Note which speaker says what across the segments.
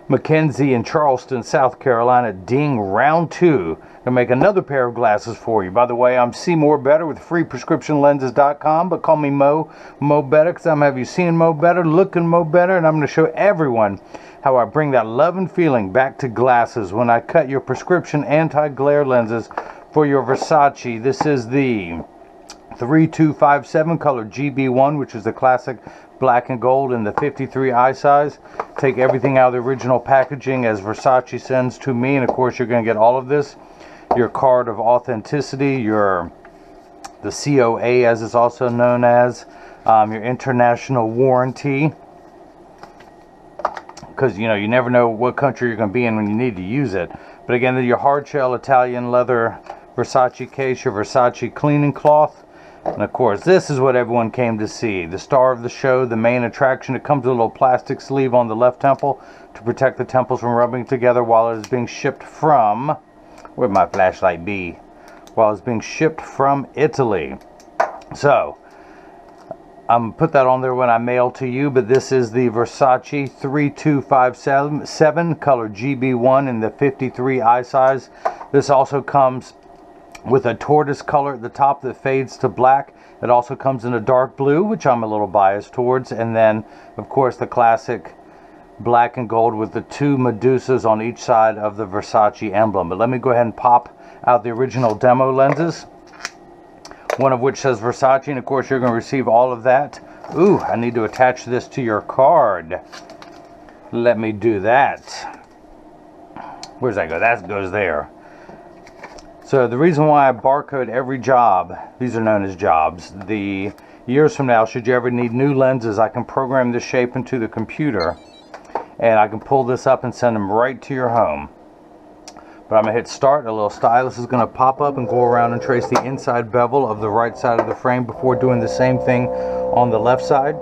Speaker 1: McKenzie in Charleston, South Carolina. Ding, round two to make another pair of glasses for you. By the way, I'm See More Better with freeprescriptionlenses.com, but call me Mo Better, because I'm have you seeing Mo Better, looking Mo Better, and I'm going to show everyone how I bring that love and feeling back to glasses when I cut your prescription anti-glare lenses for your Versace. This is the 3257 color GB1, which is the classic black and gold in the 53 eye size. Take everything out of the original packaging as Versace sends to me, and of course you're going to get all of this. Your card of authenticity, the COA as it's also known as, your international warranty, because you never know what country you're going to be in when you need to use it. But again, your hard shell Italian leather Versace case, your Versace cleaning cloth. And of course, this is what everyone came to see. The star of the show, the main attraction. It comes with a little plastic sleeve on the left temple to protect the temples from rubbing together while it is being shipped from... Where'd my flashlight be? While it's being shipped from Italy. So, I'm put that on there when I mail to you, but this is the Versace 3257 color GB1 in the 53 eye size. This also comes with a tortoise color at the top that fades to black. It also comes in a dark blue, which I'm a little biased towards, and then of course the classic black and gold with the two Medusas on each side of the Versace emblem. But let me go ahead and pop out the original demo lenses, one of which says Versace, and of course you're going to receive all of that. Ooh, I need to attach this to your card. Let me do that. Where's that go? That goes there. So the reason why I barcode every job, these are known as jobs, the years from now, should you ever need new lenses, I can program the shape into the computer, and I can pull this up and send them right to your home. But I'm going to hit start. A little stylus is going to pop up and go around and trace the inside bevel of the right side of the frame before doing the same thing on the left side.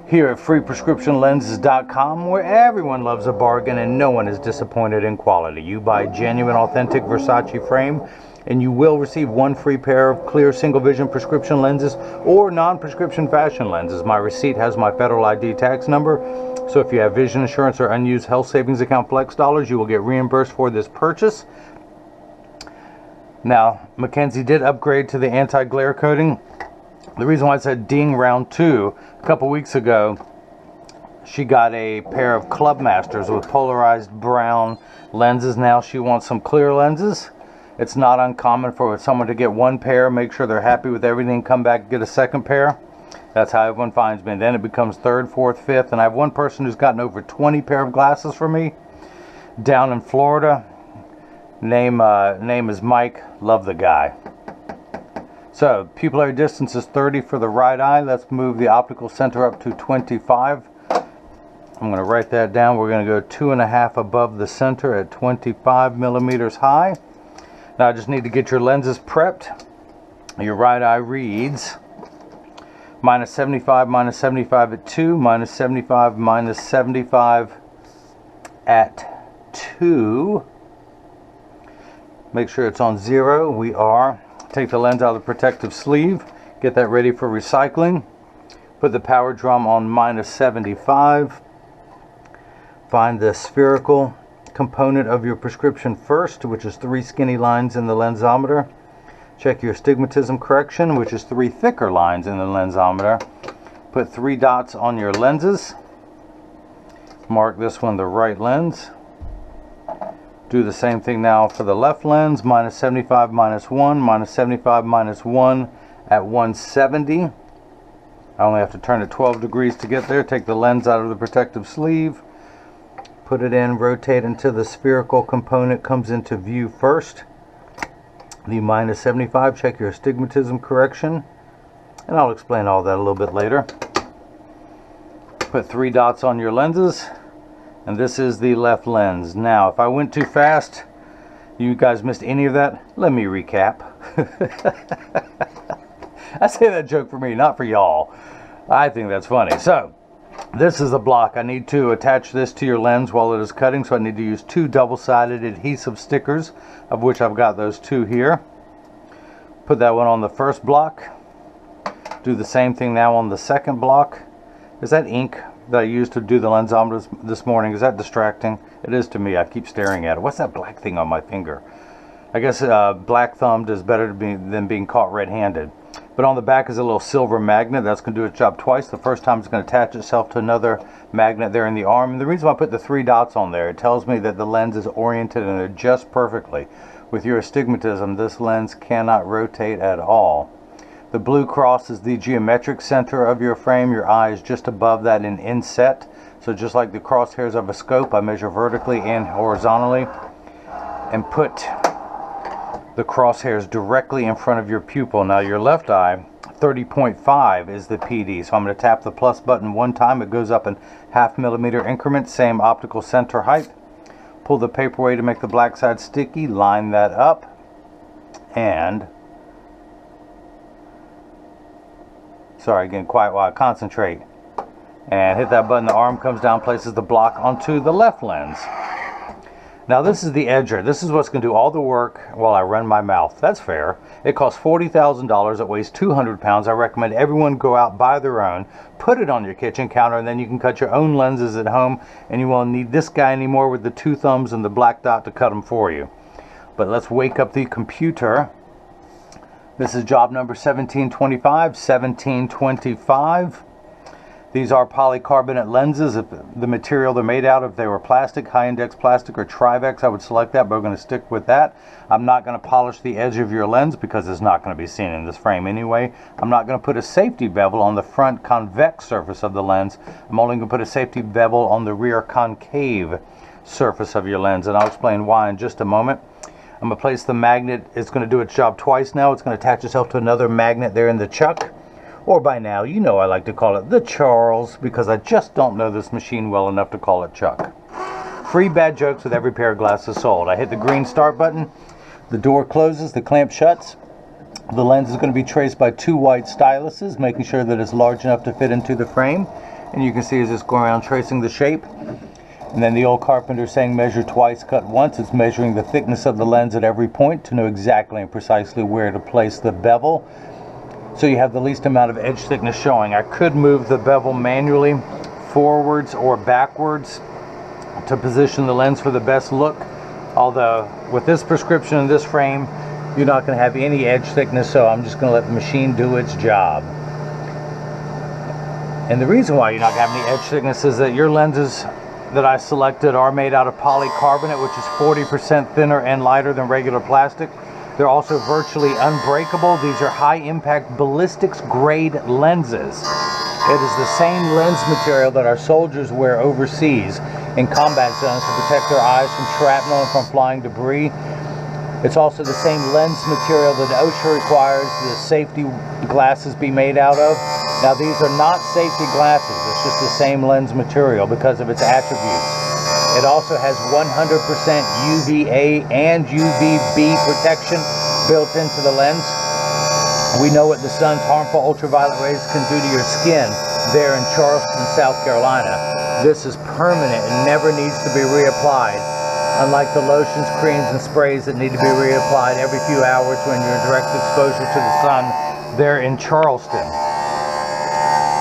Speaker 1: Here at freeprescriptionlenses.com, where everyone loves a bargain and no one is disappointed in quality. You buy genuine, authentic Versace frame, and you will receive one free pair of clear single vision prescription lenses or non-prescription fashion lenses. My receipt has my federal ID tax number, so if you have vision insurance or unused health savings account flex dollars, you will get reimbursed for this purchase. Now, McKenzie did upgrade to the anti-glare coating. The reason why I said ding round two, a couple weeks ago, she got a pair of Clubmasters with polarized brown lenses. Now she wants some clear lenses. It's not uncommon for someone to get one pair, make sure they're happy with everything, come back and get a second pair. That's how everyone finds me. And then it becomes third, fourth, fifth. And I have one person who's gotten over 20 pair of glasses from me down in Florida. Name is Mike. Love the guy. So, pupillary distance is 30 for the right eye. Let's move the optical center up to 25. I'm going to write that down. We're going to go 2.5 above the center at 25 millimeters high. Now I just need to get your lenses prepped. Your right eye reads minus 75 at 2, minus 75 at 2. Make sure it's on 0. We are. Take the lens out of the protective sleeve, get that ready for recycling. Put the power drum on minus 75. Find the spherical component of your prescription first, which is 3 skinny lines in the lensometer. Check your astigmatism correction, which is 3 thicker lines in the lensometer. Put 3 dots on your lenses. Mark this one the right lens. Do the same thing now for the left lens. Minus 75 minus 1, minus 75 minus 1 at 170. I only have to turn it 12 degrees to get there. Take the lens out of the protective sleeve. Put it in, rotate until the spherical component comes into view first. The minus 75, check your astigmatism correction. And I'll explain all that a little bit later. Put 3 dots on your lenses. And this is the left lens. Now, if I went too fast, you guys missed any of that, let me recap. I say that joke for me, not for y'all. I think that's funny. So, this is a block. I need to attach this to your lens while it is cutting, so I need to use 2 double-sided adhesive stickers, of which I've got those 2 here. Put that one on the first block. Do the same thing now on the second block. Is that ink that I used to do the lensometer this morning. Is that distracting? It is to me. I keep staring at it. What's that black thing on my finger? I guess black thumbed is better than being caught red-handed. But on the back is a little silver magnet. That's going to do its job twice. The first time it's going to attach itself to another magnet there in the arm. And the reason why I put the 3 dots on there, it tells me that the lens is oriented and adjusts perfectly. With your astigmatism, this lens cannot rotate at all. The blue cross is the geometric center of your frame. Your eye is just above that in inset. So just like the crosshairs of a scope, I measure vertically and horizontally and put the crosshairs directly in front of your pupil. Now your left eye, 30.5 is the PD. So I'm going to tap the plus button one time. It goes up in 0.5 millimeter increments, same optical center height. Pull the paperweight to make the black side sticky. Line that up and... Sorry, getting quiet while I concentrate. And hit that button. The arm comes down, places the block onto the left lens. Now this is the edger. This is what's going to do all the work while I run my mouth. That's fair. It costs $40,000. It weighs 200 pounds. I recommend everyone go out, buy their own, put it on your kitchen counter, and then you can cut your own lenses at home, and you won't need this guy anymore with the 2 thumbs and the black dot to cut them for you. But let's wake up the computer. This is job number 1725. These are polycarbonate lenses. If the material they're made out of, if they were plastic, high index plastic or Trivex, I would select that, but we're going to stick with that. I'm not going to polish the edge of your lens because it's not going to be seen in this frame anyway. I'm not going to put a safety bevel on the front convex surface of the lens. I'm only going to put a safety bevel on the rear concave surface of your lens, and I'll explain why in just a moment. I'm going to place the magnet. It's going to do its job twice now. It's going to attach itself to another magnet there in the chuck. Or by now, you know I like to call it the Charles, because I just don't know this machine well enough to call it Chuck. Free bad jokes with every pair of glasses sold. I hit the green start button. The door closes. The clamp shuts. The lens is going to be traced by 2 white styluses, making sure that it's large enough to fit into the frame. And you can see as it's going around tracing the shape. And then the old carpenter saying measure twice, cut once. It's measuring the thickness of the lens at every point to know exactly and precisely where to place the bevel, so you have the least amount of edge thickness showing. I could move the bevel manually forwards or backwards to position the lens for the best look, although with this prescription and this frame, you're not going to have any edge thickness, so I'm just going to let the machine do its job. And the reason why you're not going to have any edge thickness is that your lenses that I selected are made out of polycarbonate, which is 40% thinner and lighter than regular plastic. They're also virtually unbreakable. These are high-impact ballistics grade lenses. It is the same lens material that our soldiers wear overseas in combat zones to protect their eyes from shrapnel and from flying debris. It's also the same lens material that OSHA requires the safety glasses be made out of. Now these are not safety glasses, it's just the same lens material because of its attributes. It also has 100% UVA and UVB protection built into the lens. We know what the sun's harmful ultraviolet rays can do to your skin there in Charleston, South Carolina. This is permanent and never needs to be reapplied, unlike the lotions, creams, and sprays that need to be reapplied every few hours when you're in direct exposure to the sun there in Charleston.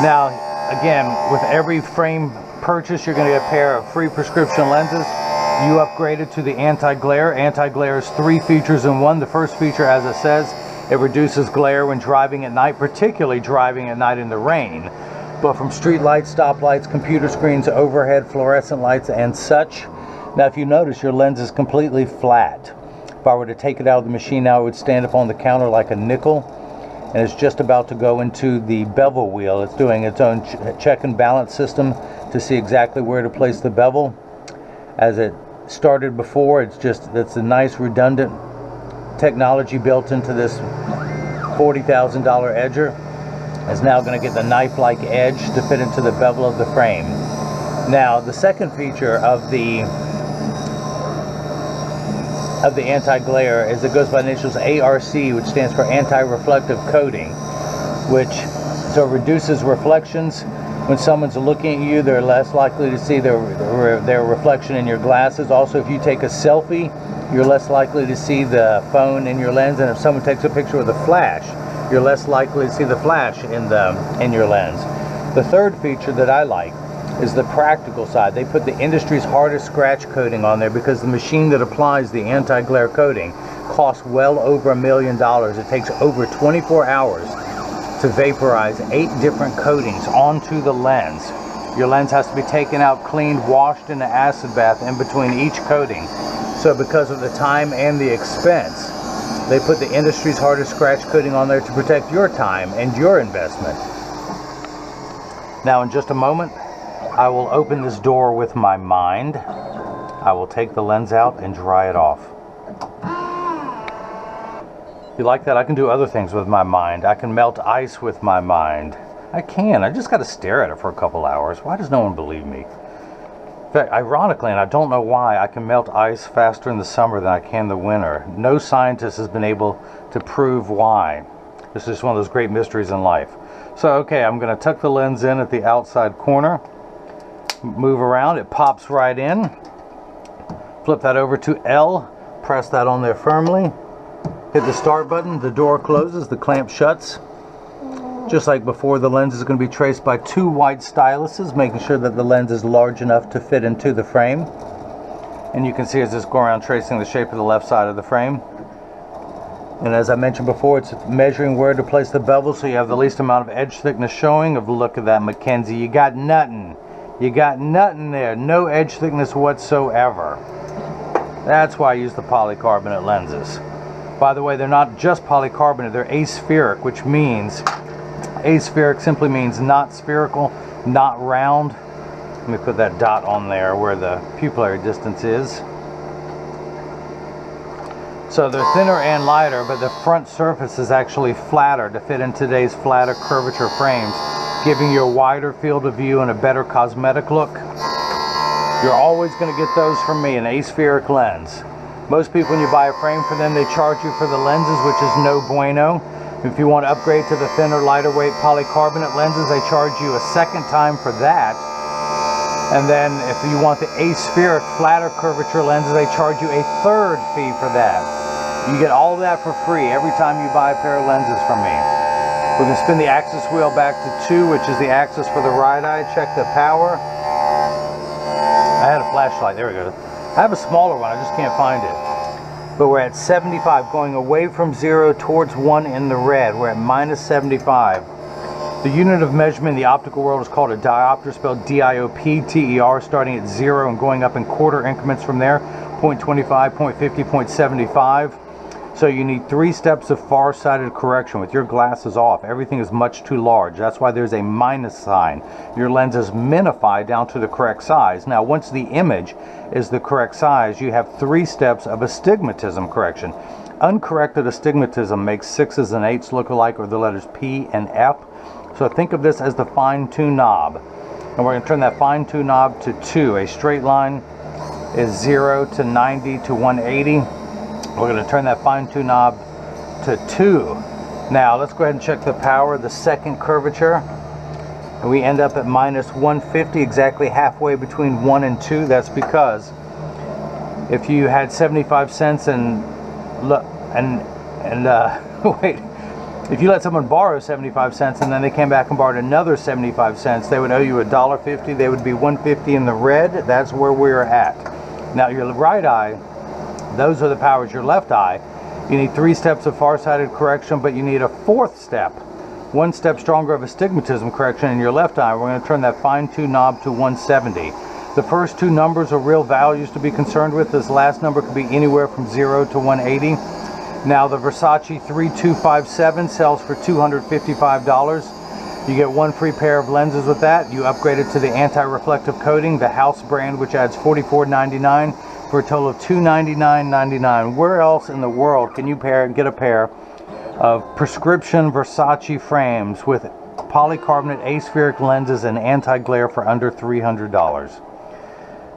Speaker 1: Now, again, with every frame purchase, you're going to get a pair of free prescription lenses. You upgraded to the anti-glare. Anti-glare is 3 features in one. The first feature, as it says, it reduces glare when driving at night, particularly driving at night in the rain. But from street lights, stoplights, computer screens, overhead fluorescent lights, and such. Now, if you notice, your lens is completely flat. If I were to take it out of the machine now, it would stand up on the counter like a nickel. And it's just about to go into the bevel wheel. It's doing its own check and balance system to see exactly where to place the bevel. As it started before, it's a nice redundant technology built into this $40,000 edger. It's now going to get the knife-like edge to fit into the bevel of the frame. Now, the second feature of the anti-glare is it goes by the initials ARC, which stands for anti-reflective coating, which so reduces reflections. When someone's looking at you, they're less likely to see their reflection in your glasses. Also, if you take a selfie, you're less likely to see the phone in your lens, and if someone takes a picture with a flash, you're less likely to see the flash in your lens. The third feature that I like is the practical side. They put the industry's hardest scratch coating on there because the machine that applies the anti-glare coating costs well over $1 million. It takes over 24 hours to vaporize 8 different coatings onto the lens. Your lens has to be taken out, cleaned, washed in an acid bath in between each coating. So because of the time and the expense, they put the industry's hardest scratch coating on there to protect your time and your investment. Now in just a moment, I will open this door with my mind. I will take the lens out and dry it off. You like that? I can do other things with my mind. I can melt ice with my mind. I can. I just got to stare at it for a couple hours. Why does no one believe me? In fact, ironically, and I don't know why, I can melt ice faster in the summer than I can the winter. No scientist has been able to prove why. This is just one of those great mysteries in life. So, okay, I'm going to tuck the lens in at the outside corner. Move around. It pops right in. Flip that over to L. Press that on there firmly. Hit the start button. The door closes. The clamp shuts. Just like before, the lens is going to be traced by 2 white styluses, making sure that the lens is large enough to fit into the frame. And you can see as this go around tracing the shape of the left side of the frame. And as I mentioned before, it's measuring where to place the bevel so you have the least amount of edge thickness showing. Look at that, McKenzie. You got nothing. You got nothing there. No edge thickness whatsoever. That's why I use the polycarbonate lenses. By the way, they're not just polycarbonate, they're aspheric, which means aspheric simply means not spherical, not round. Let me put that dot on there where the pupillary distance is. So they're thinner and lighter, but the front surface is actually flatter to fit in today's flatter curvature frames, giving you a wider field of view and a better cosmetic look. You're always going to get those from me, an aspheric lens. Most people, when you buy a frame for them, they charge you for the lenses, which is no bueno. If you want to upgrade to the thinner, lighter weight polycarbonate lenses, they charge you a second time for that. And then if you want the aspheric flatter curvature lenses, they charge you a third fee for that. You get all that for free every time you buy a pair of lenses from me. We're going to spin the axis wheel back to 2, which is the axis for the right eye. Check the power. I had a flashlight. There we go. I have a smaller one. I just can't find it. But we're at 75, going away from 0 towards 1 in the red. We're at minus 75. The unit of measurement in the optical world is called a diopter, spelled D-I-O-P-T-E-R, starting at 0 and going up in quarter increments from there. 0.25, 0.50, 0.75. So you need 3 steps of far-sighted correction with your glasses off. Everything is much too large. That's why there's a minus sign. Your lens is minified down to the correct size. Now, once the image is the correct size, you have 3 steps of astigmatism correction. Uncorrected astigmatism makes 6s and 8s look alike, or the letters P and F. So think of this as the fine-tune knob. And we're going to turn that fine-tune knob to 2. A straight line is 0 to 90 to 180. We're going to turn that fine-tune knob to 2. Now let's go ahead and check the power, the second curvature. And we end up at minus 150, exactly halfway between 1 and 2. That's because if you had 75 cents and wait, if you let someone borrow 75 cents and then they came back and borrowed another 75 cents, they would owe you $1.50. They would be 150 in the red. That's where we're at. Now your right eye, those are the powers. Your left eye, you need 3 steps of far-sighted correction, but you need a 4th step, 1 step stronger of astigmatism correction in your left eye. We're going to turn that fine-tune knob to 170. The first 2 numbers are real values to be concerned with. This last number could be anywhere from 0 to 180. Now the Versace 3257 sells for $255. You get 1 free pair of lenses with that. You upgrade it to the anti-reflective coating, the House brand, which adds $44.99. for a total of $299.99. Where else in the world can you get a pair of prescription Versace frames with polycarbonate aspheric lenses and anti-glare for under $300?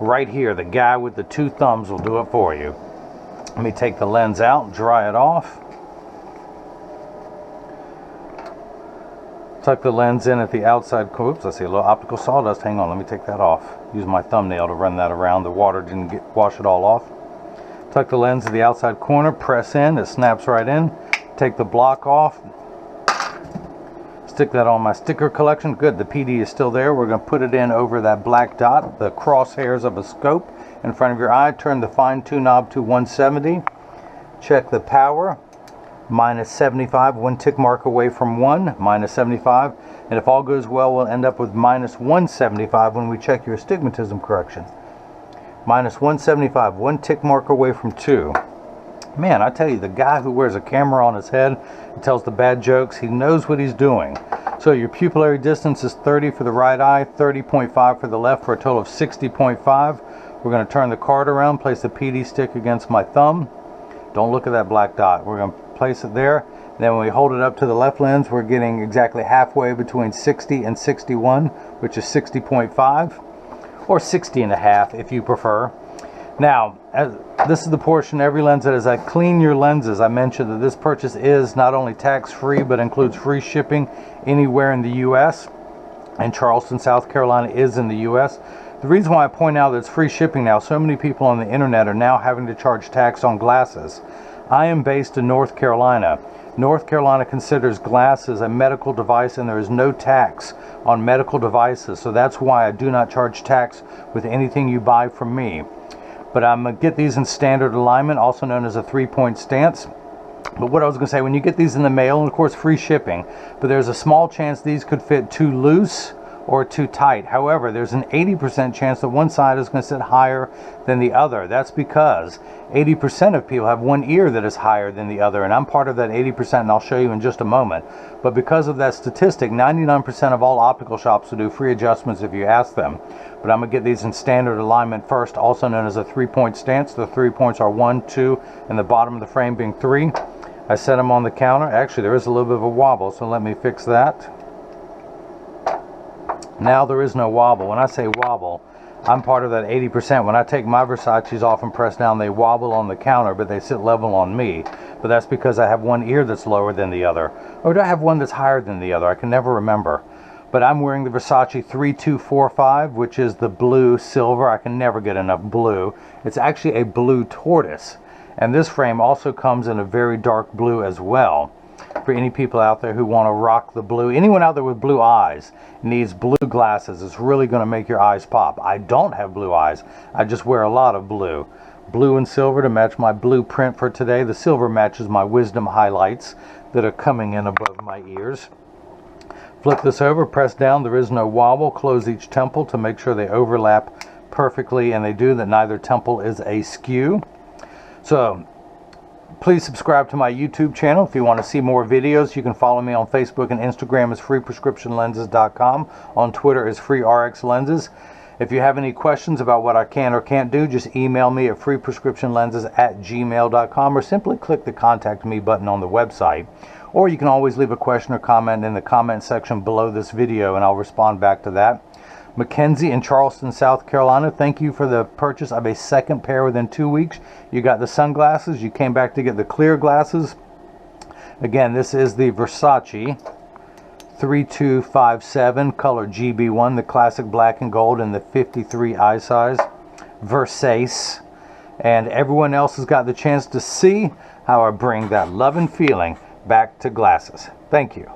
Speaker 1: Right here, the guy with the 2 thumbs will do it for you. Let me take the lens out, dry it off. Tuck the lens in at the outside. Oops, I see a little optical sawdust. Hang on, let me take that off. Use my thumbnail to run that around. The water didn't wash it all off. Tuck the lens at the outside corner, press in, it snaps right in. Take the block off. Stick that on my sticker collection. Good, the PD is still there. We're going to put it in over that black dot, the crosshairs of a scope in front of your eye. Turn the fine tune knob to 170. Check the power. Minus 75, one tick mark away from 1, minus 75. And if all goes well, we'll end up with minus 175 when we check your astigmatism correction. Minus 175, one tick mark away from 2. Man, I tell you, the guy who wears a camera on his head and tells the bad jokes, he knows what he's doing. So your pupillary distance is 30 for the right eye, 30.5 for the left, for a total of 60.5. We're going to turn the card around, place the PD stick against my thumb. Don't look at that black dot. We're going to place it there. Then when we hold it up to the left lens, we're getting exactly halfway between 60 and 61, which is 60.5, or 60 and a half if you prefer. Now, this is the portion every lens that is I clean your lenses. I mentioned that this purchase is not only tax-free, but includes free shipping anywhere in the U.S. And Charleston, South Carolina is in the U.S. The reason why I point out that it's free shipping now, so many people on the internet are now having to charge tax on glasses. I am based in North Carolina. North Carolina considers glasses a medical device, and there is no tax on medical devices. So that's why I do not charge tax with anything you buy from me. But I'm going to get these in standard alignment, also known as a 3-point stance. But what I was going to say, when you get these in the mail, and of course free shipping, but there's a small chance these could fit too loose or too tight. However, there's an 80% chance that one side is going to sit higher than the other. That's because 80% of people have one ear that is higher than the other, and I'm part of that 80%, and I'll show you in just a moment. But because of that statistic, 99% of all optical shops will do free adjustments if you ask them. But I'm going to get these in standard alignment first, also known as a 3-point stance. The 3 points are 1, 2, and the bottom of the frame being 3. I set them on the counter. Actually, there is a little bit of a wobble, so let me fix that. Now there is no wobble. When I say wobble, I'm part of that 80%. When I take my Versace's off and press down, they wobble on the counter, but they sit level on me. But that's because I have one ear that's lower than the other. Or do I have one that's higher than the other? I can never remember. But I'm wearing the Versace 3245, which is the blue silver. I can never get enough blue. It's actually a blue tortoise. And this frame also comes in a very dark blue as well. For any people out there who want to rock the blue, anyone out there with blue eyes needs blue glasses. It's really going to make your eyes pop. I don't have blue eyes. I just wear a lot of blue. Blue and silver to match my blue print for today. The silver matches my wisdom highlights that are coming in above my ears. Flip this over, press down. There is no wobble. Close each temple to make sure they overlap perfectly, and they do, that neither temple is askew. So please subscribe to my YouTube channel if you want to see more videos. You can follow me on Facebook and Instagram as freeprescriptionlenses.com. On Twitter as freerxlenses. If you have any questions about what I can or can't do, just email me at freeprescriptionlenses@gmail.com, or simply click the Contact Me button on the website. Or you can always leave a question or comment in the comment section below this video, and I'll respond back to that. McKenzie in Charleston, South Carolina, thank you for the purchase of a second pair within 2 weeks. You got the sunglasses. You came back to get the clear glasses. Again, this is the Versace 3257 color GB1, the classic black and gold in the 53 eye size. Versace. And everyone else has got the chance to see how I bring that love and feeling back to glasses. Thank you.